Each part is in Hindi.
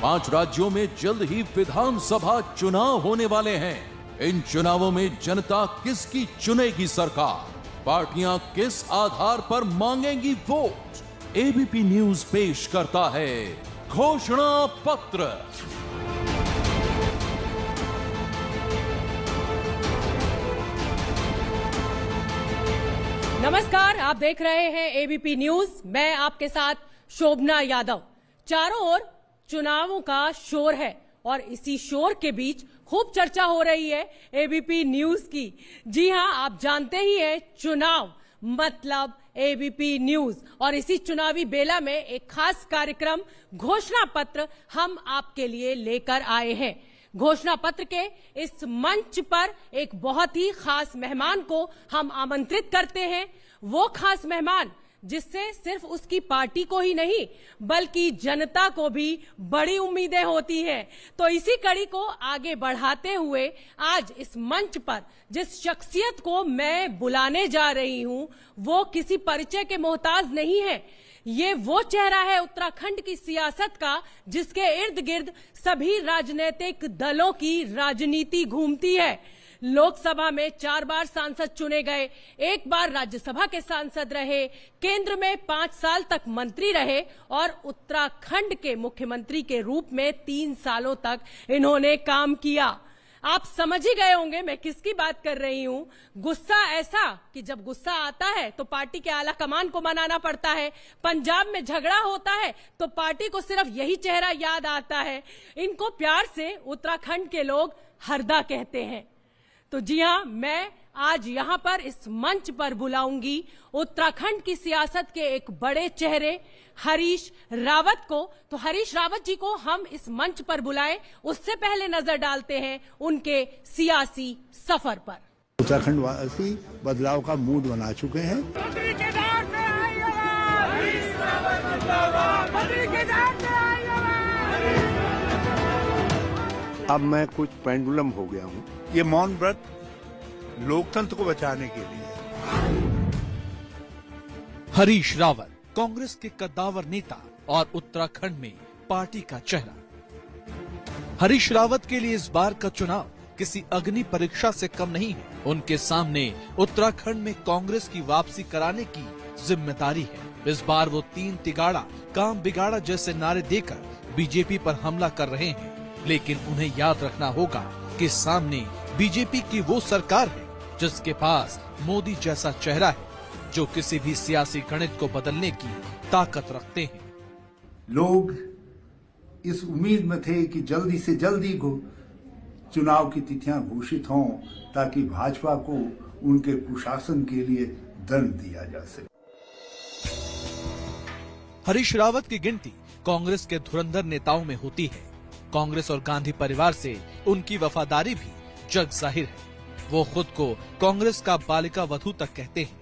5 राज्यों में जल्द ही विधानसभा चुनाव होने वाले हैं। इन चुनावों में जनता किसकी चुनेगी सरकार, पार्टियां किस आधार पर मांगेंगी वोट। एबीपी न्यूज पेश करता है घोषणा पत्र। नमस्कार, आप देख रहे हैं एबीपी न्यूज। मैं आपके साथ शोभना यादव। चारों ओर चुनावों का शोर है और इसी शोर के बीच खूब चर्चा हो रही है एबीपी न्यूज की। जी हां, आप जानते ही हैं, चुनाव मतलब एबीपी न्यूज। और इसी चुनावी बेला में एक खास कार्यक्रम घोषणा पत्र हम आपके लिए लेकर आए हैं। घोषणा पत्र के इस मंच पर एक बहुत ही खास मेहमान को हम आमंत्रित करते हैं। वो खास मेहमान जिससे सिर्फ उसकी पार्टी को ही नहीं बल्कि जनता को भी बड़ी उम्मीदें होती हैं। तो इसी कड़ी को आगे बढ़ाते हुए आज इस मंच पर जिस शख्सियत को मैं बुलाने जा रही हूं वो किसी परिचय के मोहताज नहीं है। ये वो चेहरा है उत्तराखंड की सियासत का जिसके इर्द गिर्द सभी राजनीतिक दलों की राजनीति घूमती है। लोकसभा में 4 बार सांसद चुने गए, 1 बार राज्यसभा के सांसद रहे, केंद्र में 5 साल तक मंत्री रहे और उत्तराखंड के मुख्यमंत्री के रूप में 3 सालों तक इन्होंने काम किया। आप समझ ही गए होंगे मैं किसकी बात कर रही हूं। गुस्सा ऐसा कि जब गुस्सा आता है तो पार्टी के आला कमान को मनाना पड़ता है। पंजाब में झगड़ा होता है तो पार्टी को सिर्फ यही चेहरा याद आता है। इनको प्यार से उत्तराखंड के लोग हरदा कहते हैं। तो जी हां, मैं आज यहां पर इस मंच पर बुलाऊंगी उत्तराखंड की सियासत के एक बड़े चेहरे हरीश रावत को। तो हरीश रावत जी को हम इस मंच पर बुलाएं, उससे पहले नजर डालते हैं उनके सियासी सफर पर। उत्तराखंड वासी बदलाव का मूड बना चुके हैं। अब मैं कुछ पेंडुलम हो गया हूँ। ये मौन व्रत लोकतंत्र को बचाने के लिए। हरीश रावत कांग्रेस के कद्दावर नेता और उत्तराखंड में पार्टी का चेहरा। हरीश रावत के लिए इस बार का चुनाव किसी अग्नि परीक्षा से कम नहीं है। उनके सामने उत्तराखंड में कांग्रेस की वापसी कराने की जिम्मेदारी है। इस बार वो 3 तिगाड़ा काम बिगाड़ा जैसे नारे देकर बीजेपी पर हमला कर रहे हैं, लेकिन उन्हें याद रखना होगा कि सामने बीजेपी की वो सरकार है जिसके पास मोदी जैसा चेहरा है जो किसी भी सियासी गणित को बदलने की ताकत रखते हैं। लोग इस उम्मीद में थे कि जल्दी से जल्दी चुनाव की तिथियां घोषित हों ताकि भाजपा को उनके कुशासन के लिए दंड दिया जा सके। हरीश रावत की गिनती कांग्रेस के धुरंधर नेताओं में होती है। कांग्रेस और गांधी परिवार से उनकी वफादारी भी जग जाहिर है। वो खुद को कांग्रेस का बालिका वधू तक कहते हैं।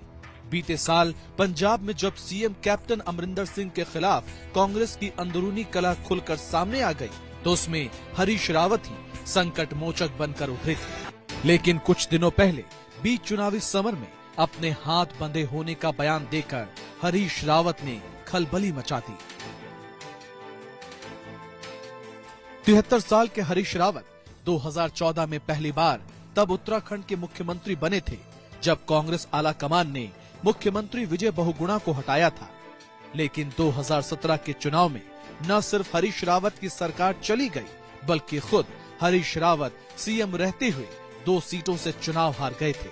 बीते साल पंजाब में जब सीएम कैप्टन अमरिंदर सिंह के खिलाफ कांग्रेस की अंदरूनी कलह खुलकर सामने आ गई तो उसमें हरीश रावत ही संकट मोचक बनकर उभरे थे। लेकिन कुछ दिनों पहले बीच चुनावी समर में अपने हाथ बंधे होने का बयान देकर हरीश रावत ने खलबली मचा दी। 73 साल के हरीश रावत 2014 में पहली बार तब उत्तराखंड के मुख्यमंत्री बने थे जब कांग्रेस आला कमान ने मुख्यमंत्री विजय बहुगुणा को हटाया था। लेकिन 2017 के चुनाव में न सिर्फ हरीश रावत की सरकार चली गई बल्कि खुद हरीश रावत सीएम रहते हुए 2 सीटों से चुनाव हार गए थे।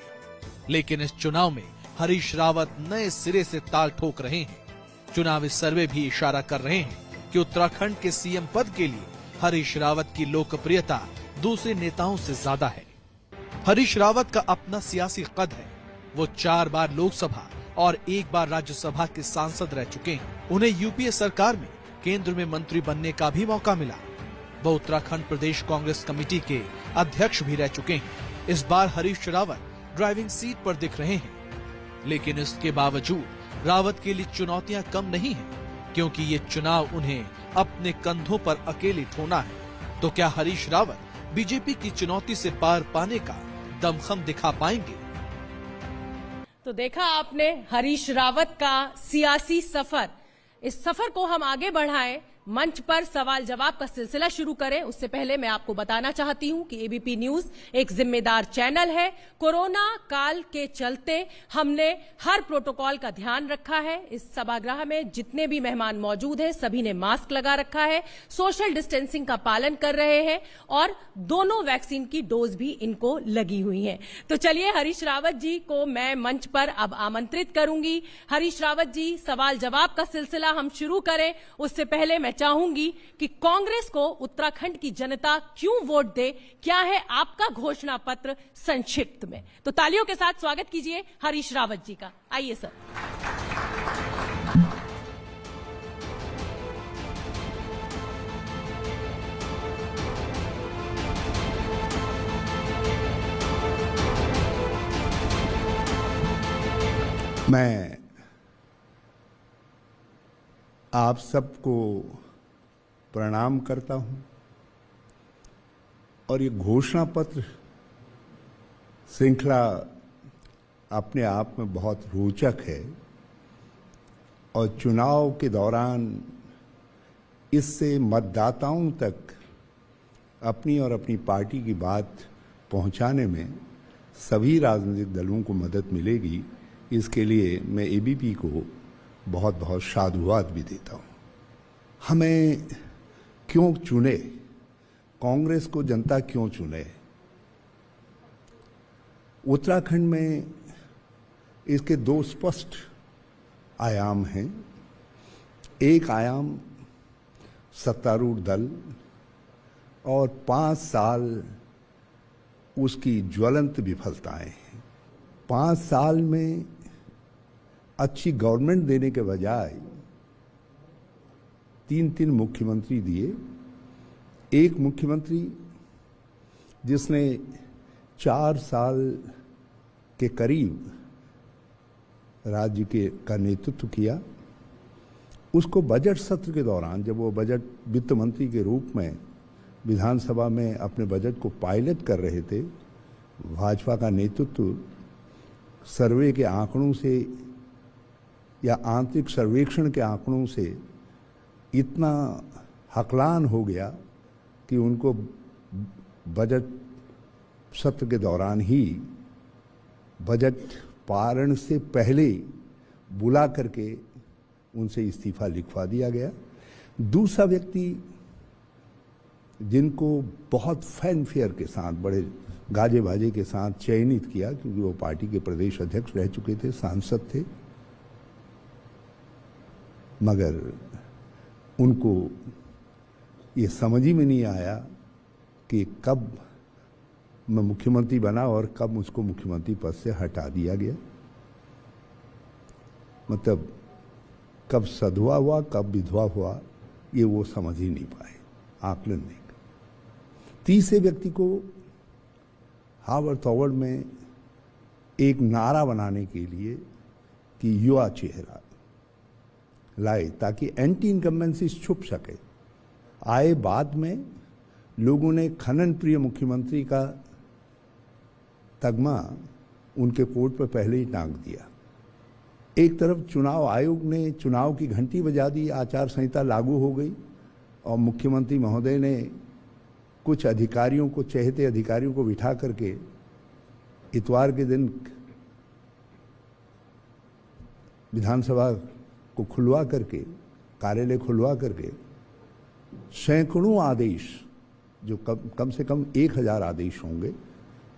लेकिन इस चुनाव में हरीश रावत नए सिरे से ताल ठोक रहे हैं। चुनावी सर्वे भी इशारा कर रहे हैं कि उत्तराखंड के सीएम पद के लिए हरीश रावत की लोकप्रियता दूसरे नेताओं से ज्यादा है। हरीश रावत का अपना सियासी कद है। वो 4 बार लोकसभा और 1 बार राज्यसभा के सांसद रह चुके हैं। उन्हें यूपीए सरकार में केंद्र में मंत्री बनने का भी मौका मिला। वो उत्तराखंड प्रदेश कांग्रेस कमेटी के अध्यक्ष भी रह चुके हैं। इस बार हरीश रावत ड्राइविंग सीट पर दिख रहे हैं, लेकिन इसके बावजूद रावत के लिए चुनौतियां कम नहीं है, क्योंकि ये चुनाव उन्हें अपने कंधों पर अकेले ढोना है। तो क्या हरीश रावत बीजेपी की चुनौती से पार पाने का दमखम दिखा पाएंगे? तो देखा आपने हरीश रावत का सियासी सफर। इस सफर को हम आगे बढ़ाएं, मंच पर सवाल जवाब का सिलसिला शुरू करें उससे पहले मैं आपको बताना चाहती हूं कि एबीपी न्यूज एक जिम्मेदार चैनल है। कोरोना काल के चलते हमने हर प्रोटोकॉल का ध्यान रखा है। इस सभागृह में जितने भी मेहमान मौजूद हैं सभी ने मास्क लगा रखा है, सोशल डिस्टेंसिंग का पालन कर रहे हैं और दोनों वैक्सीन की डोज भी इनको लगी हुई है। तो चलिए हरीश रावत जी को मैं मंच पर अब आमंत्रित करूंगी। हरीश रावत जी, सवाल जवाब का सिलसिला हम शुरू करें उससे पहले मैं चाहूंगी कि कांग्रेस को उत्तराखंड की जनता क्यों वोट दे, क्या है आपका घोषणा पत्र संक्षिप्त में। तो तालियों के साथ स्वागत कीजिए हरीश रावत जी का। आइए सर। मैं आप सबको प्रणाम करता हूं और ये घोषणा पत्र श्रृंखला अपने आप में बहुत रोचक है और चुनाव के दौरान इससे मतदाताओं तक अपनी और अपनी पार्टी की बात पहुंचाने में सभी राजनीतिक दलों को मदद मिलेगी। इसके लिए मैं एबीपी को बहुत बहुत साधुवाद भी देता हूं। हमें क्यों चुने, कांग्रेस को जनता क्यों चुने? उत्तराखंड में इसके दो स्पष्ट आयाम हैं। एक आयाम सत्तारूढ़ दल और 5 साल उसकी ज्वलंत विफलताएं हैं। 5 साल में अच्छी गवर्नमेंट देने के बजाय 3 मुख्यमंत्री दिए। एक मुख्यमंत्री जिसने 4 साल के करीब राज्य का नेतृत्व किया, उसको बजट सत्र के दौरान जब वो बजट वित्त मंत्री के रूप में विधानसभा में अपने बजट को पायलट कर रहे थे, भाजपा का नेतृत्व सर्वे के आंकड़ों से या आंतरिक सर्वेक्षण के आंकड़ों से इतना हकलान हो गया कि उनको बजट सत्र के दौरान ही बजट पारण से पहले बुला करके उनसे इस्तीफा लिखवा दिया गया। दूसरा व्यक्ति जिनको बहुत फैनफेयर के साथ, बड़े गाजे बाजे के साथ चयनित किया, क्योंकि वो पार्टी के प्रदेश अध्यक्ष रह चुके थे, सांसद थे, मगर उनको ये समझ ही में नहीं आया कि कब मैं मुख्यमंत्री बना और कब मुझको मुख्यमंत्री पद से हटा दिया गया। मतलब कब सधवा हुआ कब विधवा हुआ ये वो समझ ही नहीं पाए, आकलन नहीं। तीसरे व्यक्ति को हावड़ तोवड़ में एक नारा बनाने के लिए कि युवा चेहरा लाए ताकि एंटी इनकम्बेंसी छुप सके। आए बाद में लोगों ने खनन प्रिय मुख्यमंत्री का तगमा उनके कोट पर पहले ही टांग दिया। एक तरफ चुनाव आयोग ने चुनाव की घंटी बजा दी, आचार संहिता लागू हो गई और मुख्यमंत्री महोदय ने कुछ अधिकारियों को, चहेते अधिकारियों को बिठा करके इतवार के दिन विधानसभा को खुलवा करके, कार्यालय खुलवा करके सैकड़ों आदेश, जो कम से कम 1000 आदेश होंगे,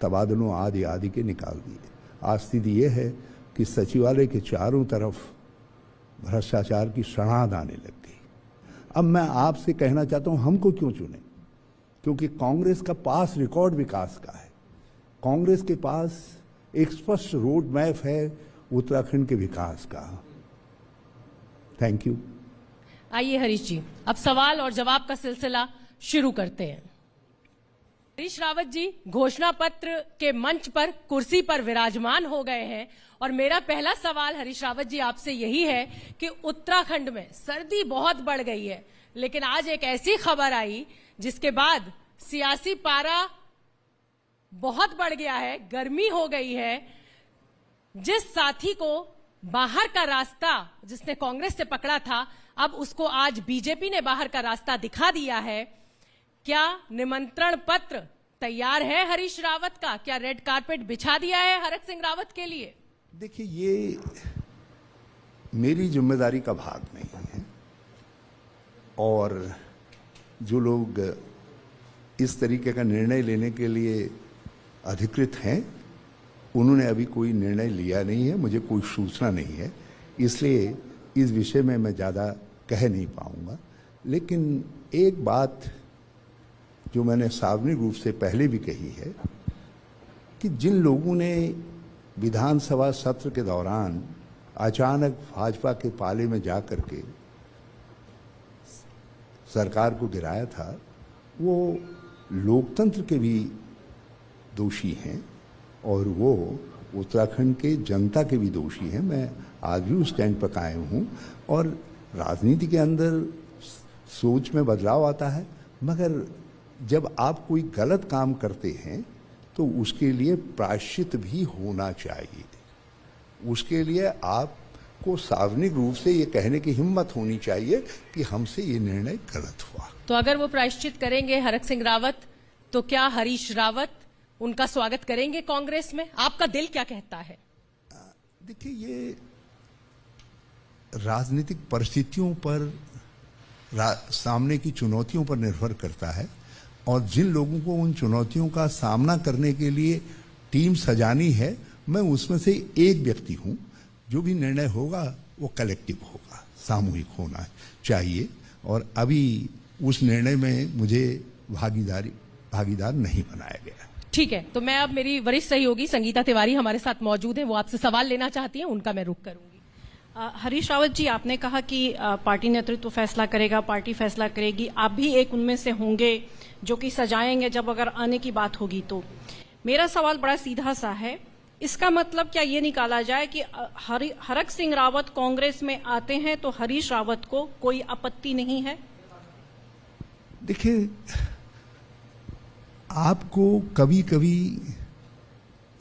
तबादलों आदि आदि के निकाल दिए। आज स्थिति यह है कि सचिवालय के चारों तरफ भ्रष्टाचार की सड़ांध आने लग गई। अब मैं आपसे कहना चाहता हूं, हमको क्यों चुने? क्योंकि कांग्रेस का पास रिकॉर्ड विकास का है। कांग्रेस के पास एक स्पष्ट रोड मैप है उत्तराखंड के विकास का। Thank you. आइए हरीश जी, अब सवाल और जवाब का सिलसिला शुरू करते हैं। हरीश रावत जी घोषणा पत्र के मंच पर कुर्सी पर विराजमान हो गए हैं और मेरा पहला सवाल हरीश रावत जी आपसे यही है कि उत्तराखंड में सर्दी बहुत बढ़ गई है, लेकिन आज एक ऐसी खबर आई जिसके बाद सियासी पारा बहुत बढ़ गया है, गर्मी हो गई है। जिस साथी को बाहर का रास्ता जिसने कांग्रेस से पकड़ा था, अब उसको आज बीजेपी ने बाहर का रास्ता दिखा दिया है। क्या निमंत्रण पत्र तैयार है हरीश रावत का? क्या रेड कारपेट बिछा दिया है हरक सिंह रावत के लिए? देखिए, ये मेरी जिम्मेदारी का भाग नहीं है और जो लोग इस तरीके का निर्णय लेने के लिए अधिकृत हैं उन्होंने अभी कोई निर्णय लिया नहीं है, मुझे कोई सूचना नहीं है, इसलिए इस विषय में मैं ज़्यादा कह नहीं पाऊंगा। लेकिन एक बात जो मैंने सार्वजनिक रूप से पहले भी कही है कि जिन लोगों ने विधानसभा सत्र के दौरान अचानक भाजपा के पाले में जाकर के सरकार को गिराया था, वो लोकतंत्र के भी दोषी हैं और वो उत्तराखंड के जनता के भी दोषी हैं। मैं आज भी उस स्टैंड पर कायम हूँ और राजनीति के अंदर सोच में बदलाव आता है, मगर जब आप कोई गलत काम करते हैं तो उसके लिए प्रायश्चित भी होना चाहिए। उसके लिए आपको सार्वजनिक रूप से ये कहने की हिम्मत होनी चाहिए कि हमसे ये निर्णय गलत हुआ। तो अगर वो प्रायश्चित करेंगे हरक सिंह रावत, तो क्या हरीश रावत उनका स्वागत करेंगे कांग्रेस में? आपका दिल क्या कहता है? देखिए, ये राजनीतिक परिस्थितियों पर, सामने की चुनौतियों पर निर्भर करता है और जिन लोगों को उन चुनौतियों का सामना करने के लिए टीम सजानी है, मैं उसमें से एक व्यक्ति हूं। जो भी निर्णय होगा वो कलेक्टिव होगा, सामूहिक होना चाहिए और अभी उस निर्णय में मुझे भागीदार नहीं बनाया गया। ठीक है, तो मैं अब मेरी वरिष्ठ सहयोगी संगीता तिवारी हमारे साथ मौजूद है, वो आपसे सवाल लेना चाहती हैं, उनका मैं रुख करूंगी। हरीश रावत जी, आपने कहा कि पार्टी नेतृत्व फैसला करेगा, पार्टी फैसला करेगी, आप भी एक उनमें से होंगे जो कि सजाएंगे जब अगर आने की बात होगी। तो मेरा सवाल बड़ा सीधा सा है, इसका मतलब क्या ये निकाला जाए कि हरक सिंह रावत कांग्रेस में आते हैं तो हरीश रावत को कोई आपत्ति नहीं है? देखिए, आपको कभी कभी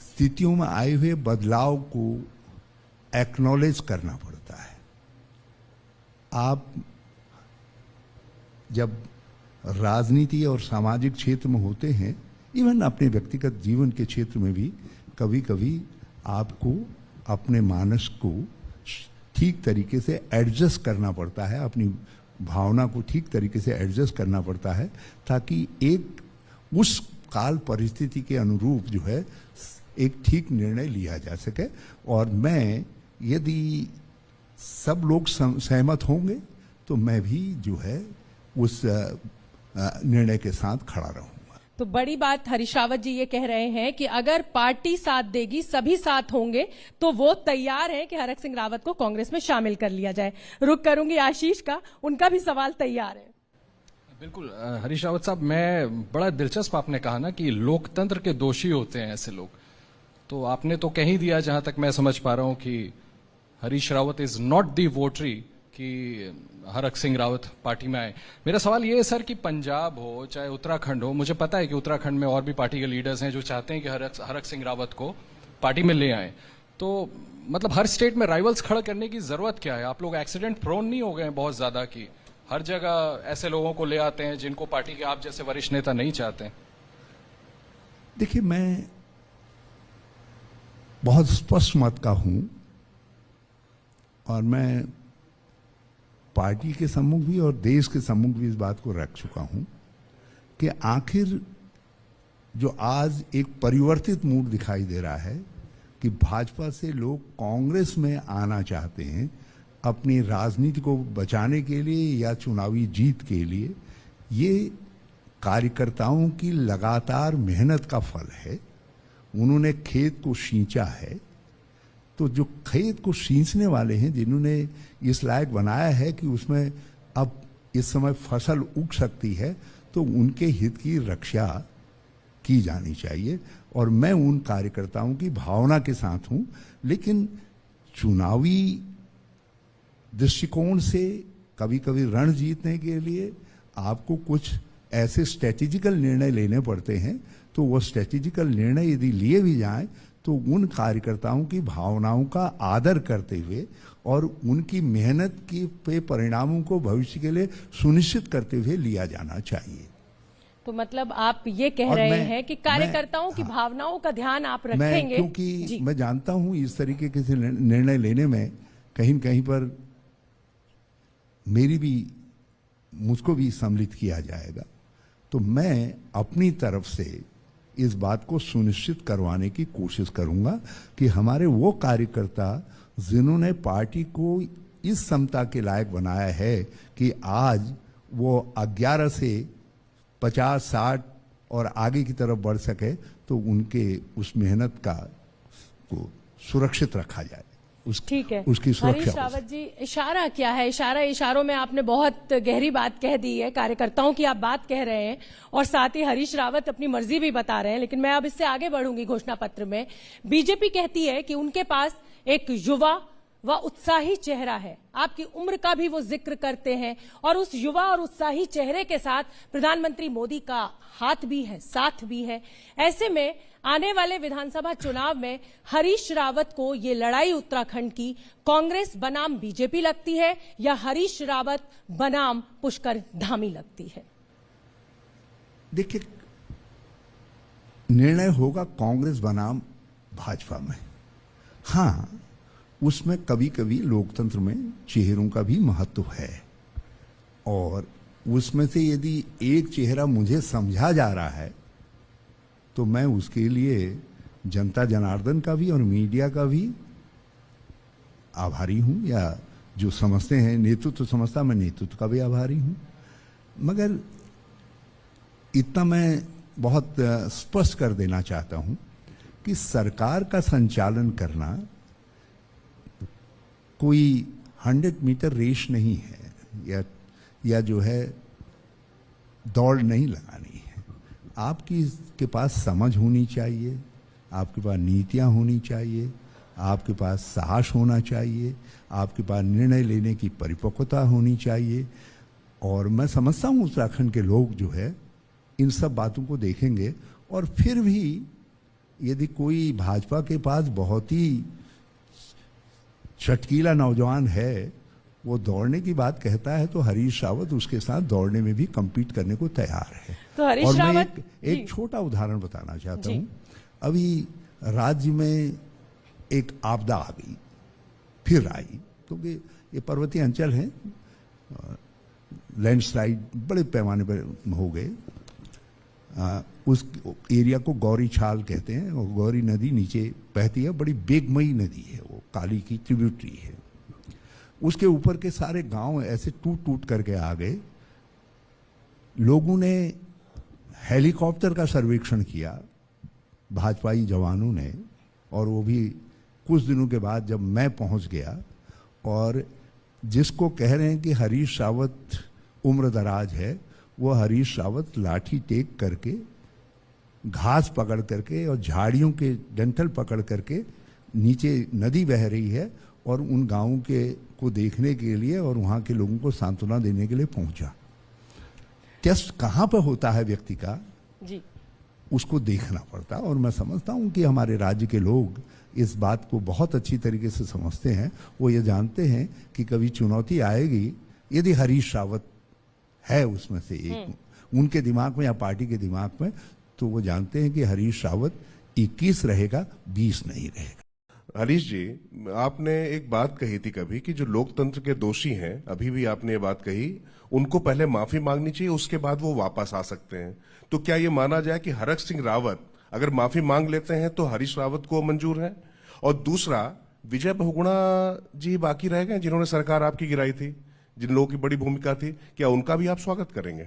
स्थितियों में आए हुए बदलाव को एक्नॉलेज करना पड़ता है। आप जब राजनीति और सामाजिक क्षेत्र में होते हैं, इवन अपने व्यक्तिगत जीवन के क्षेत्र में भी कभी कभी आपको अपने मानस को ठीक तरीके से एडजस्ट करना पड़ता है, अपनी भावना को ठीक तरीके से एडजस्ट करना पड़ता है ताकि एक उस काल परिस्थिति के अनुरूप जो है एक ठीक निर्णय लिया जा सके। और मैं, यदि सब लोग सहमत होंगे तो मैं भी जो है उस निर्णय के साथ खड़ा रहूंगा। तो बड़ी बात हरीश रावत जी ये कह रहे हैं कि अगर पार्टी साथ देगी, सभी साथ होंगे, तो वो तैयार है कि हरक सिंह रावत को कांग्रेस में शामिल कर लिया जाए। रुक करूंगी आशीष का, उनका भी सवाल तैयार है। बिल्कुल हरीश रावत साहब, मैं बड़ा दिलचस्प आपने कहा ना कि लोकतंत्र के दोषी होते हैं ऐसे लोग, तो आपने तो कह ही दिया जहां तक मैं समझ पा रहा हूं कि Harish Rawat is not the votary कि हरक सिंह रावत पार्टी में आए। मेरा सवाल ये है सर कि पंजाब हो चाहे उत्तराखंड हो, मुझे पता है कि उत्तराखंड में और भी पार्टी के लीडर्स हैं जो चाहते हैं कि हरक सिंह रावत को पार्टी में ले आए, तो मतलब हर स्टेट में राइवल्स खड़ा करने की जरूरत क्या है? आप लोग एक्सीडेंट प्रोन नहीं हो गए हैं बहुत ज्यादा कि हर जगह ऐसे लोगों को ले आते हैं जिनको पार्टी के आप जैसे वरिष्ठ नेता नहीं चाहते? देखिए, मैं बहुत स्पष्ट मत का हूं और मैं पार्टी के सम्मुख भी और देश के सम्मुख भी इस बात को रख चुका हूं कि आखिर जो आज एक परिवर्तित मूड दिखाई दे रहा है कि भाजपा से लोग कांग्रेस में आना चाहते हैं अपनी राजनीति को बचाने के लिए या चुनावी जीत के लिए, ये कार्यकर्ताओं की लगातार मेहनत का फल है। उन्होंने खेत को सींचा है, तो जो खेत को सींचने वाले हैं, जिन्होंने इस लायक बनाया है कि उसमें अब इस समय फसल उग सकती है, तो उनके हित की रक्षा की जानी चाहिए और मैं उन कार्यकर्ताओं की भावना के साथ हूं। लेकिन चुनावी दृष्टिकोण से कभी कभी रण जीतने के लिए आपको कुछ ऐसे स्ट्रेटेजिकल निर्णय लेने पड़ते हैं, तो वो स्ट्रेटेजिकल निर्णय यदि लिए भी जाएं तो उन कार्यकर्ताओं की भावनाओं का आदर करते हुए और उनकी मेहनत की पे परिणामों को भविष्य के लिए सुनिश्चित करते हुए लिया जाना चाहिए। तो मतलब आप ये कह रहे हैं कि कार्यकर्ताओं की भावनाओं का ध्यान आप रखेंगे? क्योंकि मैं जानता हूं इस तरीके के निर्णय लेने में कहीं न कहीं पर मुझको भी सम्मिलित किया जाएगा, तो मैं अपनी तरफ से इस बात को सुनिश्चित करवाने की कोशिश करूंगा कि हमारे वो कार्यकर्ता जिन्होंने पार्टी को इस समता के लायक बनाया है कि आज वो 11 से 50-60 और आगे की तरफ बढ़ सके, तो उनके उस मेहनत को सुरक्षित रखा जाए। ठीक है, उसकी सुरक्षा। हरीश रावत जी, इशारा क्या है? इशारों में आपने बहुत गहरी बात कह दी है, कार्यकर्ताओं की आप बात कह रहे हैं और साथ ही हरीश रावत अपनी मर्जी भी बता रहे हैं, लेकिन मैं अब इससे आगे बढ़ूंगी। घोषणा पत्र में बीजेपी कहती है कि उनके पास एक युवा व उत्साही चेहरा है। आपकी उम्र का भी वो जिक्र करते हैं और उस युवा और उत्साही चेहरे के साथ प्रधानमंत्री मोदी का हाथ भी है, साथ भी है। ऐसे में आने वाले विधानसभा चुनाव में हरीश रावत को ये लड़ाई उत्तराखंड की कांग्रेस बनाम बीजेपी लगती है या हरीश रावत बनाम पुष्कर धामी लगती है? देखिए, निर्णय होगा कांग्रेस बनाम भाजपा में। हाँ, उसमें कभी कभी लोकतंत्र में चेहरों का भी महत्व है और उसमें से यदि एक चेहरा मुझे समझा जा रहा है तो मैं उसके लिए जनता जनार्दन का भी और मीडिया का भी आभारी हूं, या जो समझते हैं नेतृत्व समझता, मैं नेतृत्व का भी आभारी हूं। मगर इतना मैं बहुत स्पष्ट कर देना चाहता हूं कि सरकार का संचालन करना कोई 100 मीटर रेस नहीं है या जो है दौड़ नहीं लगानी है। आपकी के पास समझ होनी चाहिए, आपके पास नीतियां होनी चाहिए, आपके पास साहस होना चाहिए, आपके पास निर्णय लेने की परिपक्वता होनी चाहिए। और मैं समझता हूं उत्तराखंड के लोग जो है इन सब बातों को देखेंगे और फिर भी यदि कोई भाजपा के पास बहुत ही चटकीला नौजवान है, वो दौड़ने की बात कहता है, तो हरीश रावत उसके साथ दौड़ने में भी compete करने को तैयार है। तो हरीश और रावत मैं एक छोटा उदाहरण बताना चाहता हूं। अभी राज्य में एक आपदा आ गई, फिर आई, क्योंकि ये पर्वतीय अंचल है, लैंडस्लाइड बड़े पैमाने पर हो गए। उस एरिया को गौरी छाल कहते हैं और गौरी नदी नीचे बहती है, बड़ी बेगमई नदी है, वो काली की ट्रिब्यूटरी है। उसके ऊपर के सारे गांव ऐसे टूट टूट करके आ गए। लोगों ने हेलीकॉप्टर का सर्वेक्षण किया, भाजपाई जवानों ने, और वो भी कुछ दिनों के बाद जब मैं पहुंच गया, और जिसको कह रहे हैं कि हरीश रावत उम्र दराज है, वो हरीश रावत लाठी टेक करके, घास पकड़ करके और झाड़ियों के डंठल पकड़ करके नीचे नदी बह रही है और उन गांवों को देखने के लिए और वहां के लोगों को सांत्वना देने के लिए पहुंचा। टेस्ट कहां पर होता है व्यक्ति का जी, उसको देखना पड़ता। और मैं समझता हूं कि हमारे राज्य के लोग इस बात को बहुत अच्छी तरीके से समझते हैं। वो ये जानते हैं कि कभी चुनौती आएगी, यदि हरीश रावत है उसमें से एक उनके दिमाग में या पार्टी के दिमाग में, तो वो जानते हैं कि हरीश रावत 21 रहेगा, 20 नहीं रहेगा। हरीश जी, आपने एक बात कही थी कभी कि जो लोकतंत्र के दोषी हैं, अभी भी आपने ये बात कही, उनको पहले माफी मांगनी चाहिए, उसके बाद वो वापस आ सकते हैं। तो क्या ये माना जाए कि हरक सिंह रावत अगर माफी मांग लेते हैं तो हरीश रावत को मंजूर है? और दूसरा, विजय बहुगुणा जी बाकी रह गए जिन्होंने सरकार आपकी गिराई थी, जिन लोगों की बड़ी भूमिका थी, क्या उनका भी आप स्वागत करेंगे?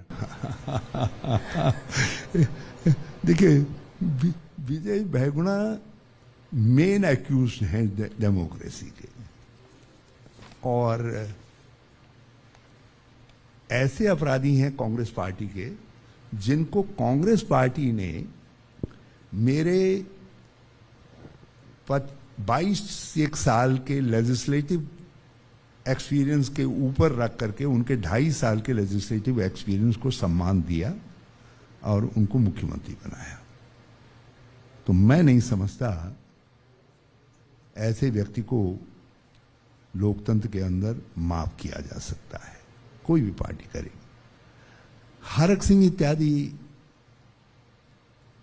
देखिए, विजय बहुगुणा मेन एक्यूज हैं डेमोक्रेसी के, और ऐसे अपराधी हैं कांग्रेस पार्टी के जिनको कांग्रेस पार्टी ने मेरे 22 साल के लेजिस्लेटिव एक्सपीरियंस के ऊपर रख करके उनके 2.5 साल के लेजिस्लेटिव एक्सपीरियंस को सम्मान दिया और उनको मुख्यमंत्री बनाया। तो मैं नहीं समझता ऐसे व्यक्ति को लोकतंत्र के अंदर माफ किया जा सकता है, कोई भी पार्टी करेगी। हरक सिंह इत्यादि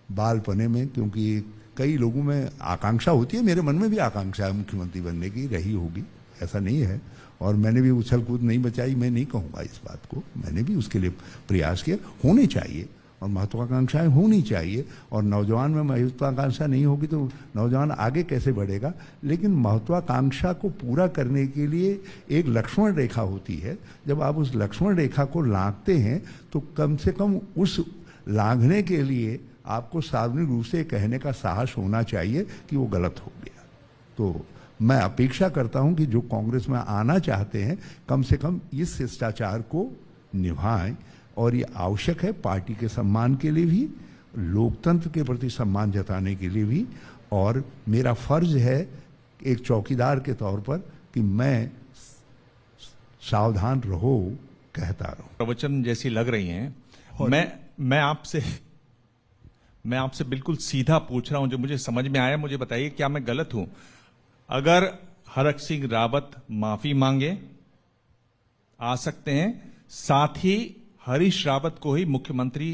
बालपने में, क्योंकि कई लोगों में आकांक्षा होती है, मेरे मन में भी आकांक्षा है मुख्यमंत्री बनने की, रही होगी, ऐसा नहीं है, और मैंने भी उछल कूद नहीं बचाई, मैं नहीं कहूँगा इस बात को, मैंने भी उसके लिए प्रयास किया। होने चाहिए और महत्वाकांक्षाएं होनी चाहिए, और नौजवान में महत्वाकांक्षा नहीं होगी तो नौजवान आगे कैसे बढ़ेगा। लेकिन महत्वाकांक्षा को पूरा करने के लिए एक लक्ष्मण रेखा होती है, जब आप उस लक्ष्मण रेखा को लांघते हैं तो कम से कम उस लांघने के लिए आपको सार्वजनिक रूप से कहने का साहस होना चाहिए कि वो गलत हो गया। तो मैं अपेक्षा करता हूं कि जो कांग्रेस में आना चाहते हैं कम से कम इस शिष्टाचार को निभाएं, और ये आवश्यक है पार्टी के सम्मान के लिए भी, लोकतंत्र के प्रति सम्मान जताने के लिए भी, और मेरा फर्ज है एक चौकीदार के तौर पर कि मैं सावधान रहो कहता रहूं। प्रवचन जैसी लग रही हैं। मैं आपसे बिल्कुल सीधा पूछ रहा हूं, जो मुझे समझ में आया मुझे बताइए, क्या मैं गलत हूं? अगर हरक सिंह रावत माफी मांगे आ सकते हैं, साथ ही हरीश रावत को ही मुख्यमंत्री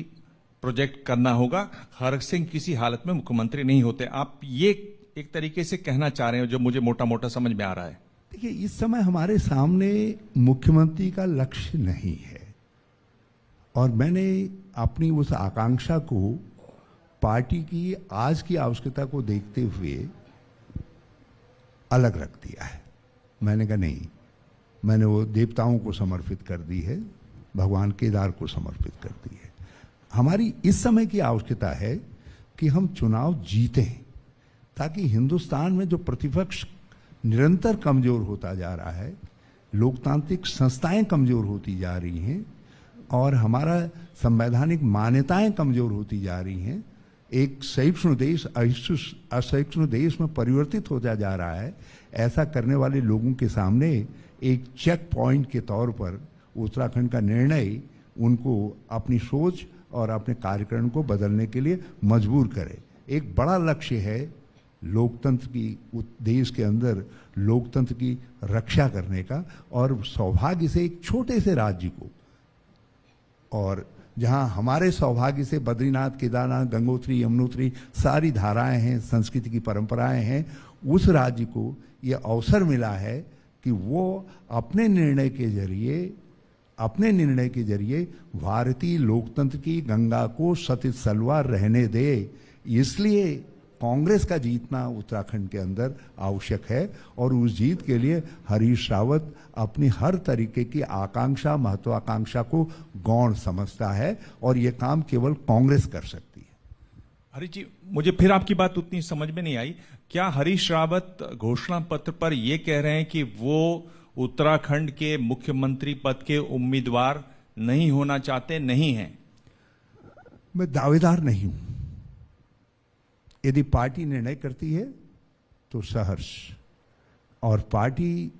प्रोजेक्ट करना होगा, हरक सिंह किसी हालत में मुख्यमंत्री नहीं होते। आप ये एक तरीके से कहना चाह रहे हो जो मुझे मोटा मोटा समझ में आ रहा है। देखिए, इस समय हमारे सामने मुख्यमंत्री का लक्ष्य नहीं है, और मैंने अपनी उस आकांक्षा को पार्टी की आज की आवश्यकता को देखते हुए अलग रख दिया है। मैंने कहा नहीं, मैंने वो देवताओं को समर्पित कर दी है, भगवान केदार को समर्पित कर दी है। हमारी इस समय की आवश्यकता है कि हम चुनाव जीतें, ताकि हिंदुस्तान में जो प्रतिपक्ष निरंतर कमजोर होता जा रहा है, लोकतांत्रिक संस्थाएं कमजोर होती जा रही हैं, और हमारा संवैधानिक मान्यताएं कमजोर होती जा रही हैं, एक सहिष्णु देश असहिष्णु देश में परिवर्तित होता जा रहा है। ऐसा करने वाले लोगों के सामने एक चेक पॉइंट के तौर पर उत्तराखंड का निर्णय उनको अपनी सोच और अपने कार्यक्रम को बदलने के लिए मजबूर करे। एक बड़ा लक्ष्य है लोकतंत्र की, देश के अंदर लोकतंत्र की रक्षा करने का, और सौभाग्य से एक छोटे से राज्य को, और जहां हमारे सौभाग्य से बद्रीनाथ, केदारनाथ, गंगोत्री, यमुनोत्री सारी धाराएं हैं, संस्कृति की परंपराएं हैं, उस राज्य को ये अवसर मिला है कि वो अपने निर्णय के जरिए भारतीय लोकतंत्र की गंगा को सतित सलवार रहने दे। इसलिए कांग्रेस का जीतना उत्तराखंड के अंदर आवश्यक है, और उस जीत के लिए हरीश रावत अपनी हर तरीके की आकांक्षा, महत्वाकांक्षा को गौण समझता है, और ये काम केवल कांग्रेस कर सकती है। हरीश जी, मुझे फिर आपकी बात उतनी समझ में नहीं आई। क्या हरीश रावत घोषणा पत्र पर यह कह रहे हैं कि वो उत्तराखंड के मुख्यमंत्री पद के उम्मीदवार नहीं होना चाहते, नहीं हैं? मैं दावेदार नहीं हूं। यदि पार्टी निर्णय करती है तो सहर्ष, और पार्टी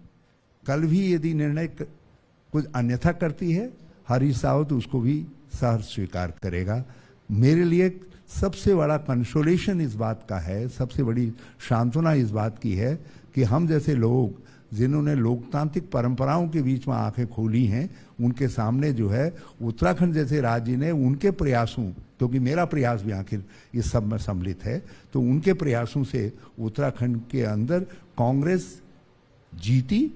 कल भी यदि निर्णय कुछ अन्यथा करती है, हरीश रावत उसको भी सहर्ष स्वीकार करेगा। मेरे लिए सबसे बड़ा कंसोलेशन इस बात का है, सबसे बड़ी सांत्वना इस बात की है कि हम जैसे लोग जिन्होंने लोकतांत्रिक परंपराओं के बीच में आंखें खोली हैं, उनके सामने जो है उत्तराखंड जैसे राज्य ने उनके प्रयासों, क्योंकि मेरा प्रयास भी आखिर इस सब में सम्मिलित है, तो उनके प्रयासों से उत्तराखंड के अंदर कांग्रेस जीती,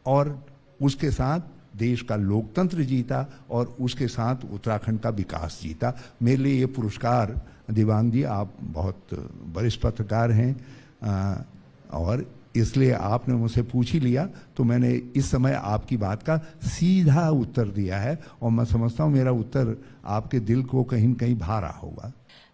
और उसके साथ देश का लोकतंत्र जीता, और उसके साथ उत्तराखंड का विकास जीता। मेरे लिए ये पुरस्कार, दिवांग जी आप बहुत वरिष्ठ पत्रकार हैं, और इसलिए आपने मुझसे पूछ ही लिया, तो मैंने इस समय आपकी बात का सीधा उत्तर दिया है, और मैं समझता हूं मेरा उत्तर आपके दिल को कहीं न कहीं भा रहा होगा।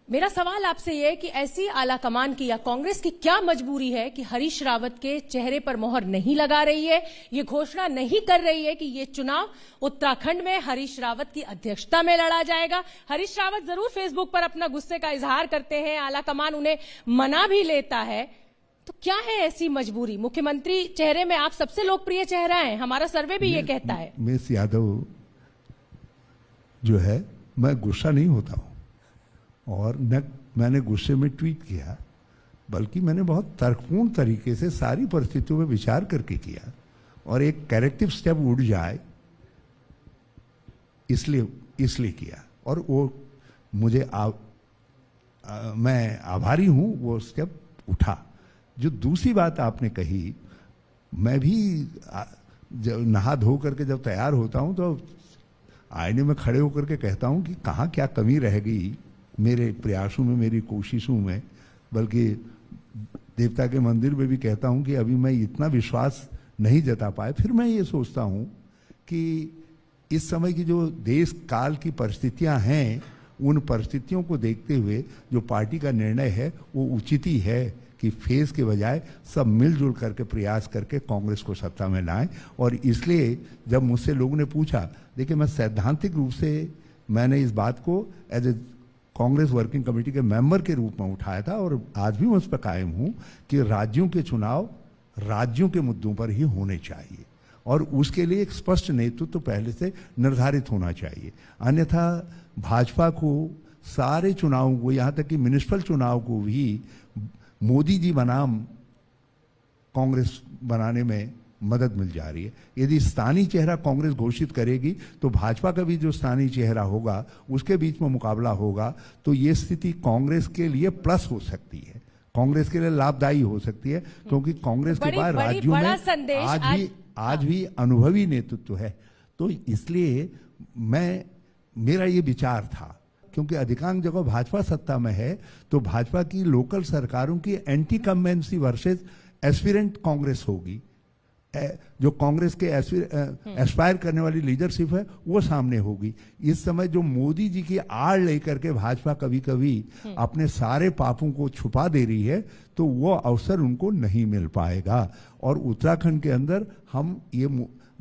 मेरा सवाल आपसे यह है कि ऐसी आला कमान की या कांग्रेस की क्या मजबूरी है कि हरीश रावत के चेहरे पर मोहर नहीं लगा रही है, ये घोषणा नहीं कर रही है कि ये चुनाव उत्तराखंड में हरीश रावत की अध्यक्षता में लड़ा जाएगा। हरीश रावत जरूर फेसबुक पर अपना गुस्से का इजहार करते हैं, आला कमान उन्हें मना भी लेता है, तो क्या है ऐसी मजबूरी? मुख्यमंत्री चेहरे में आप सबसे लोकप्रिय चेहरा हैं, हमारा सर्वे भी ये कहता है। मिस यादव जो है, मैं गुस्सा नहीं होता हूं, और न मैंने गुस्से में ट्वीट किया, बल्कि मैंने बहुत तर्कपूर्ण तरीके से सारी परिस्थितियों में विचार करके किया और एक करेक्टिव स्टेप उठ जाए इसलिए किया। और वो मुझे मैं आभारी हूं वो स्टेप उठा। जो दूसरी बात आपने कही, मैं भी जब नहा धो करके जब तैयार होता हूं तो आईने में खड़े होकर के कहता हूं कि कहाँ क्या कमी रह गई मेरे प्रयासों में, मेरी कोशिशों में। बल्कि देवता के मंदिर में भी कहता हूं कि अभी मैं इतना विश्वास नहीं जता पाया। फिर मैं ये सोचता हूं कि इस समय की जो देश काल की परिस्थितियां हैं, उन परिस्थितियों को देखते हुए जो पार्टी का निर्णय है वो उचित ही है कि फेज के बजाय सब मिलजुल करके प्रयास करके कांग्रेस को सत्ता में लाएं। और इसलिए जब मुझसे लोगों ने पूछा, देखिए मैं सैद्धांतिक रूप से मैंने इस बात को as a Congress working committee के मेंबर के रूप में उठाया था और आज भी मैं उस पर कायम हूं कि राज्यों के चुनाव राज्यों के मुद्दों पर ही होने चाहिए और उसके लिए एक स्पष्ट नेतृत्व तो पहले से निर्धारित होना चाहिए। अन्यथा भाजपा को सारे चुनावों को, यहां तक कि म्युनिसिपल चुनाव को भी मोदी जी बनाम कांग्रेस बनाने में मदद मिल जा रही है। यदि स्थानीय चेहरा कांग्रेस घोषित करेगी तो भाजपा का भी जो स्थानीय चेहरा होगा उसके बीच में मुकाबला होगा, तो ये स्थिति कांग्रेस के लिए प्लस हो सकती है, कांग्रेस के लिए लाभदायी हो सकती है, क्योंकि कांग्रेस के बाद राज्यों में आज भी अनुभवी नेतृत्व है। तो इसलिए मेरा ये विचार था, क्योंकि अधिकांश जगह भाजपा सत्ता में है तो भाजपा की लोकल सरकारों की एंटी कम्बेंसी वर्सेस एस्पिरेंट कांग्रेस होगी। जो कांग्रेस के एस्पायर करने वाली लीडरशिप है वो सामने होगी। इस समय जो मोदी जी की आड़ लेकर के भाजपा कभी कभी अपने सारे पापों को छुपा दे रही है, तो वो अवसर उनको नहीं मिल पाएगा और उत्तराखंड के अंदर हम ये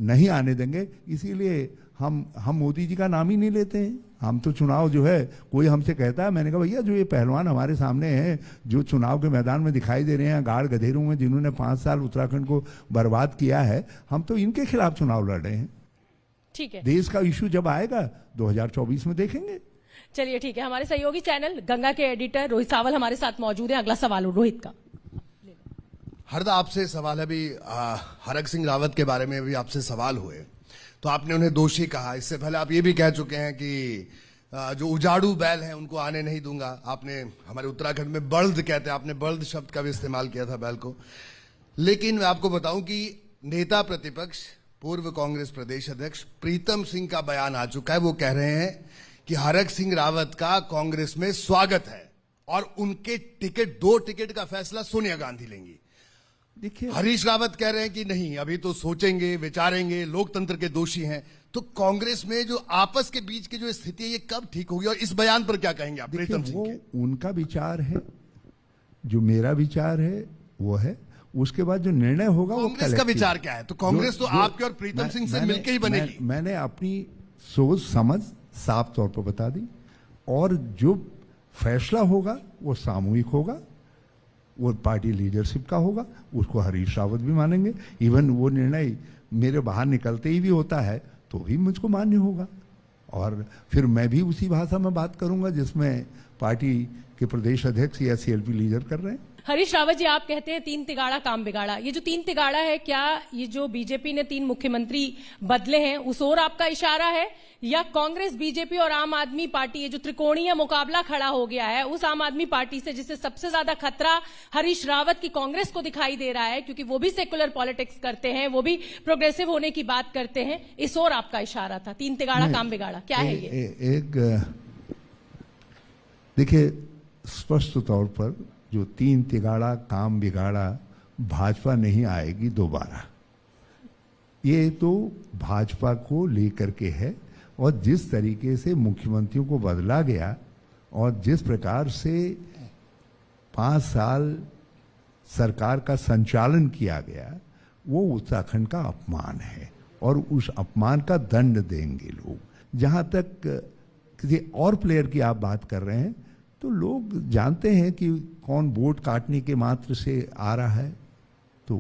नहीं आने देंगे। इसीलिए हम मोदी जी का नाम ही नहीं लेते हैं। हम तो चुनाव जो है, कोई हमसे कहता है, मैंने कहा भैया जो ये पहलवान हमारे सामने हैं, जो चुनाव के मैदान में दिखाई दे रहे हैं गाड़ गधेरों में, जिन्होंने 5 साल उत्तराखंड को बर्बाद किया है, हम तो इनके खिलाफ चुनाव लड़ रहे हैं। ठीक है, देश का इश्यू जब आएगा 2024 में देखेंगे। चलिए ठीक है, हमारे सहयोगी चैनल गंगा के एडिटर रोहित सावल हमारे साथ मौजूद है। अगला सवाल रोहित का। हरदा आपसे सवाल है। अभी हरक सिंह रावत के बारे में भी आपसे सवाल हुए तो आपने उन्हें दोषी कहा। इससे पहले आप ये भी कह चुके हैं कि जो उजाड़ू बैल हैं उनको आने नहीं दूंगा। आपने हमारे उत्तराखंड में बल्द कहते हैं, आपने बल्द शब्द का भी इस्तेमाल किया था बैल को। लेकिन मैं आपको बताऊं कि नेता प्रतिपक्ष पूर्व कांग्रेस प्रदेश अध्यक्ष प्रीतम सिंह का बयान आ चुका है। वो कह रहे हैं कि हरक सिंह रावत का कांग्रेस में स्वागत है और उनके टिकट 2 टिकट का फैसला सोनिया गांधी लेंगी। देखिए, हरीश रावत कह रहे हैं कि नहीं, अभी तो सोचेंगे, विचारेंगे, लोकतंत्र के दोषी हैं। तो कांग्रेस में जो आपस के बीच की जो स्थिति है ये कब ठीक होगी और इस बयान पर क्या कहेंगे आप प्रीतम सिंह के? उनका विचार है, जो मेरा विचार है वो है, उसके बाद जो निर्णय होगा वो कांग्रेस का विचार क्या है? तो कांग्रेस तो आपके और प्रीतम सिंह से मिलकर ही बनेगी। मैंने अपनी सोच समझ साफ तौर पर बता दी और जो फैसला होगा वो सामूहिक होगा, वो पार्टी लीडरशिप का होगा, उसको हरीश रावत भी मानेंगे। इवन वो निर्णय मेरे बाहर निकलते ही भी होता है तो भी मुझको मान्य होगा और फिर मैं भी उसी भाषा में बात करूंगा जिसमें पार्टी के प्रदेश अध्यक्ष या सीएलपी लीडर कर रहे हैं। हरीश रावत जी, आप कहते हैं 3 तिगाड़ा काम बिगाड़ा। ये जो 3 तिगाड़ा है, क्या ये जो बीजेपी ने 3 मुख्यमंत्री बदले हैं उस ओर आपका इशारा है, या कांग्रेस, बीजेपी और आम आदमी पार्टी, ये जो त्रिकोणीय मुकाबला खड़ा हो गया है उस आम आदमी पार्टी से जिससे सबसे ज्यादा खतरा हरीश रावत की कांग्रेस को दिखाई दे रहा है, क्योंकि वो भी सेकुलर पॉलिटिक्स करते हैं, वो भी प्रोग्रेसिव होने की बात करते हैं, इस ओर आपका इशारा था? 3 तिगाड़ा काम बिगाड़ा क्या है ये? देखिए, स्पष्ट तौर पर जो 3 तिगाड़ा काम बिगाड़ा भाजपा नहीं आएगी दोबारा। ये तो भाजपा को लेकर के है और जिस तरीके से मुख्यमंत्रियों को बदला गया और जिस प्रकार से 5 साल सरकार का संचालन किया गया, वो उत्तराखंड का अपमान है और उस अपमान का दंड देंगे लोग। जहां तक किसी और प्लेयर की आप बात कर रहे हैं तो लोग जानते हैं कि कौन वोट काटने के मात्र से आ रहा है। तो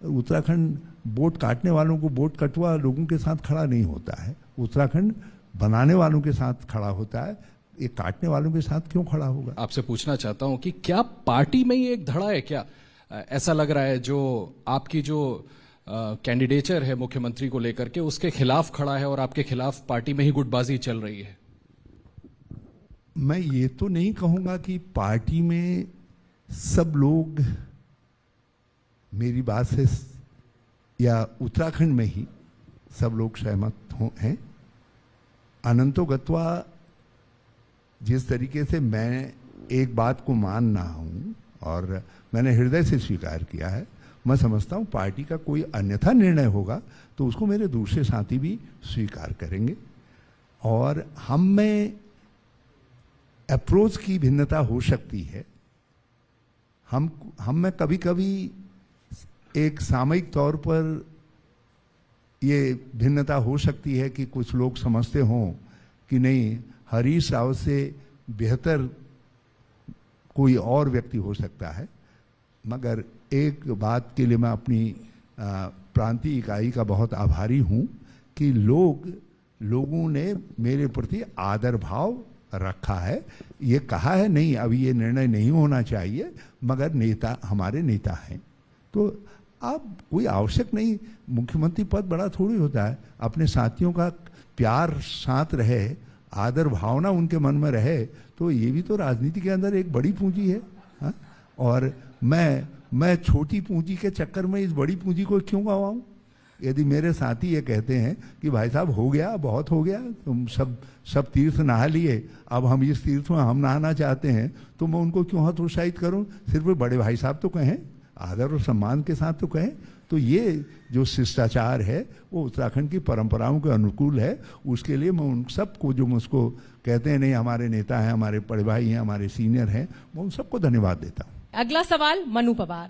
उत्तराखंड वोट काटने वालों को, वोट कटवा लोगों के साथ खड़ा नहीं होता है, उत्तराखंड बनाने वालों के साथ खड़ा होता है। ये काटने वालों के साथ क्यों खड़ा होगा? आपसे पूछना चाहता हूं कि क्या पार्टी में ही एक धड़ा है क्या? ऐसा लग रहा है जो आपकी जो कैंडिडेचर है मुख्यमंत्री को लेकर के उसके खिलाफ खड़ा है और आपके खिलाफ पार्टी में ही गुटबाजी चल रही है। मैं ये तो नहीं कहूंगा कि पार्टी में सब लोग मेरी बात से या उत्तराखंड में ही सब लोग सहमत हैं। अनंतो गत्वा जिस तरीके से मैं एक बात को मान रहा हूं और मैंने हृदय से स्वीकार किया है, मैं समझता हूं पार्टी का कोई अन्यथा निर्णय होगा तो उसको मेरे दूसरे साथी भी स्वीकार करेंगे। और हम में अप्रोच की भिन्नता हो सकती है। हम में कभी कभी एक सामयिक तौर पर ये भिन्नता हो सकती है कि कुछ लोग समझते हों कि नहीं, हरीश रावत से बेहतर कोई और व्यक्ति हो सकता है। मगर एक बात के लिए मैं अपनी प्रांतीय इकाई का बहुत आभारी हूं कि लोगों ने मेरे प्रति आदर भाव रखा है। ये कहा है नहीं अभी ये निर्णय नहीं होना चाहिए, मगर नेता हमारे नेता हैं तो अब कोई आवश्यक नहीं, मुख्यमंत्री पद बड़ा थोड़ी होता है। अपने साथियों का प्यार साथ रहे, आदर भावना उनके मन में रहे तो ये भी तो राजनीति के अंदर एक बड़ी पूंजी है। हा? और मैं छोटी पूंजी के चक्कर में इस बड़ी पूंजी को क्यों गवाऊं? यदि मेरे साथी ये कहते हैं कि भाई साहब हो गया, बहुत हो गया, तुम सब तीर्थ नहा लिए, अब हम इस तीर्थ में हम नहाना चाहते हैं, तो मैं उनको क्यों हतोत्साहित करूं? सिर्फ बड़े भाई साहब तो कहें, आदर और सम्मान के साथ तो कहें। तो ये जो शिष्टाचार है वो उत्तराखंड की परंपराओं के अनुकूल है। उसके लिए मैं उन सबको जो मुझको कहते हैं नहीं हमारे नेता हैं, हमारे बड़े भाई हैं, हमारे सीनियर हैं, मैं उन सबको धन्यवाद देता हूं। अगला सवाल मनु पवार।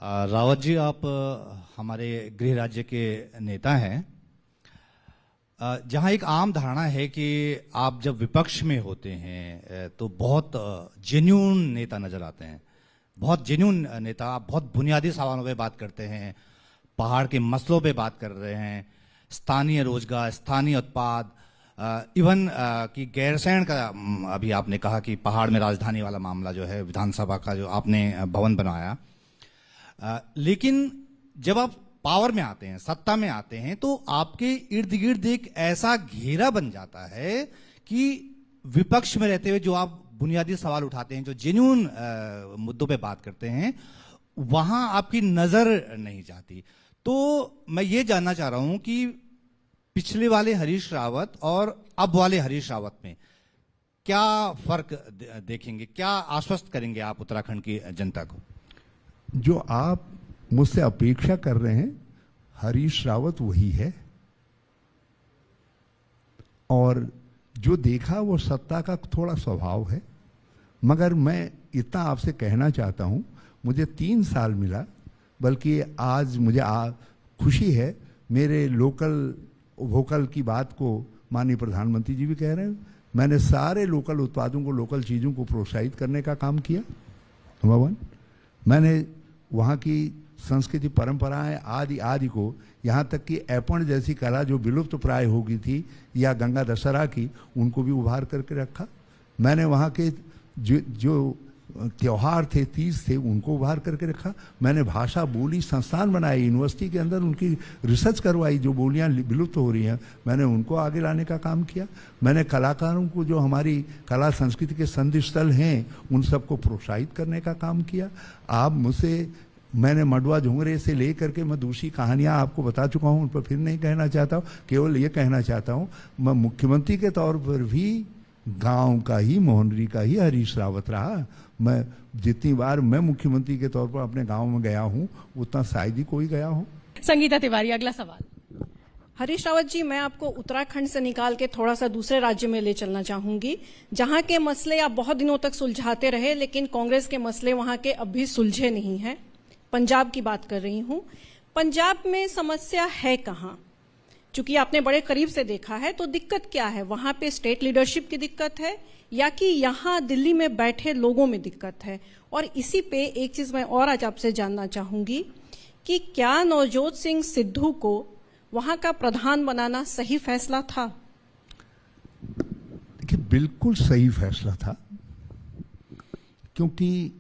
रावत जी, आप हमारे गृह राज्य के नेता हैं। जहां एक आम धारणा है कि आप जब विपक्ष में होते हैं तो बहुत जेन्युइन नेता नजर आते हैं, बहुत जेन्युइन नेता। आप बहुत बुनियादी सवालों पे बात करते हैं, पहाड़ के मसलों पे बात कर रहे हैं, स्थानीय रोजगार, स्थानीय उत्पाद, इवन कि गैरसैंण का अभी आपने कहा कि पहाड़ में राजधानी वाला मामला जो है, विधानसभा का जो आपने भवन बनवाया। लेकिन जब आप पावर में आते हैं, सत्ता में आते हैं, तो आपके इर्द गिर्द एक ऐसा घेरा बन जाता है कि विपक्ष में रहते हुए जो आप बुनियादी सवाल उठाते हैं, जो जेन्युइन मुद्दों पे बात करते हैं, वहां आपकी नजर नहीं जाती। तो मैं ये जानना चाह रहा हूं कि पिछले वाले हरीश रावत और अब वाले हरीश रावत में क्या फर्क देखेंगे, क्या आश्वस्त करेंगे आप उत्तराखंड की जनता को? जो आप मुझसे अपेक्षा कर रहे हैं, हरीश रावत वही है, और जो देखा वो सत्ता का थोड़ा स्वभाव है। मगर मैं इतना आपसे कहना चाहता हूं, मुझे 3 साल मिला, बल्कि आज मुझे खुशी है, मेरे लोकल वोकल की बात को माननीय प्रधानमंत्री जी भी कह रहे हैं। मैंने सारे लोकल उत्पादों को, लोकल चीज़ों को प्रोत्साहित करने का काम किया। नंबर 1, मैंने वहाँ की संस्कृति, परंपराएं आदि को, यहाँ तक कि ऐपण जैसी कला जो विलुप्त प्राय हो गई थी, या गंगा दशहरा की, उनको भी उभार करके रखा। मैंने वहाँ के जो त्योहार थे, तीज थे, उनको उभार करके रखा। मैंने भाषा बोली संस्थान बनाए, यूनिवर्सिटी के अंदर उनकी रिसर्च करवाई, जो बोलियां विलुप्त हो रही हैं मैंने उनको आगे लाने का काम किया। मैंने कलाकारों को, जो हमारी कला संस्कृति के संधि स्थल हैं, उन सबको प्रोत्साहित करने का काम किया। आप मुझसे, मैंने मडवा झुंगरे से लेकर के मैं दूसरी कहानियां आपको बता चुका हूं, उन पर फिर नहीं कहना चाहता हूं। केवल ये कहना चाहता हूं, मैं मुख्यमंत्री के तौर पर भी गांव का ही, मोहनरी का ही हरीश रावत रहा। मैं जितनी बार मैं मुख्यमंत्री के तौर पर अपने गांव में गया हूं, उतना शायद ही कोई गया हो। संगीता तिवारी, अगला सवाल। हरीश रावत जी, मैं आपको उत्तराखंड से निकाल के थोड़ा सा दूसरे राज्य में ले चलना चाहूंगी, जहां के मसले आप बहुत दिनों तक सुलझाते रहे, लेकिन कांग्रेस के मसले वहां के अब भी सुलझे नहीं हैं। पंजाब की बात कर रही हूं। पंजाब में समस्या है कहां? चूंकि आपने बड़े करीब से देखा है, तो दिक्कत क्या है? वहां पे स्टेट लीडरशिप की दिक्कत है, या कि यहां दिल्ली में बैठे लोगों में दिक्कत है? और इसी पे एक चीज मैं और आज आपसे जानना चाहूंगी कि क्या नवजोत सिंह सिद्धू को वहां का प्रधान बनाना सही फैसला था? बिल्कुल सही फैसला था, क्योंकि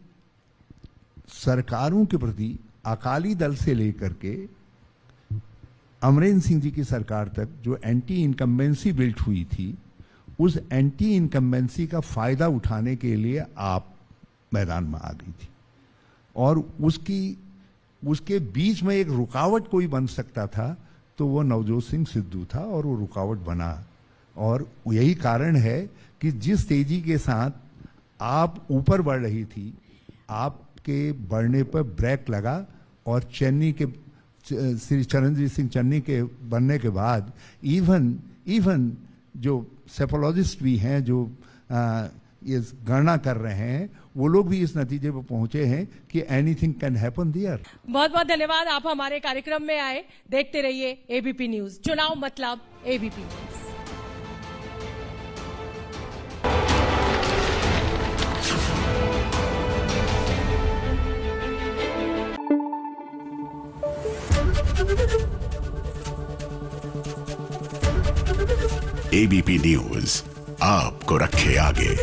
सरकारों के प्रति अकाली दल से लेकर के अमरेंद्र सिंह जी की सरकार तक जो एंटी इनकम्बेंसी बिल्ट हुई थी, उस एंटी इनकम्बेंसी का फायदा उठाने के लिए आप मैदान में आ गई थी, और उसके बीच में एक रुकावट कोई बन सकता था तो वो नवजोत सिंह सिद्धू था, और वो रुकावट बना। और यही कारण है कि जिस तेजी के साथ आप ऊपर बढ़ रही थी, आपके बढ़ने पर ब्रेक लगा, और चन्नी के श्री चरणजीत सिंह चन्नी के बनने के बाद इवन जो सेफोलॉजिस्ट भी हैं, जो ये गणना कर रहे हैं, वो लोग भी इस नतीजे पर पहुंचे हैं कि एनीथिंग कैन हैपन देयर। बहुत बहुत धन्यवाद, आप हमारे कार्यक्रम में आए। देखते रहिए एबीपी न्यूज, चुनाव मतलब एबीपी न्यूज। एबीपी न्यूज आपको रखे आगे।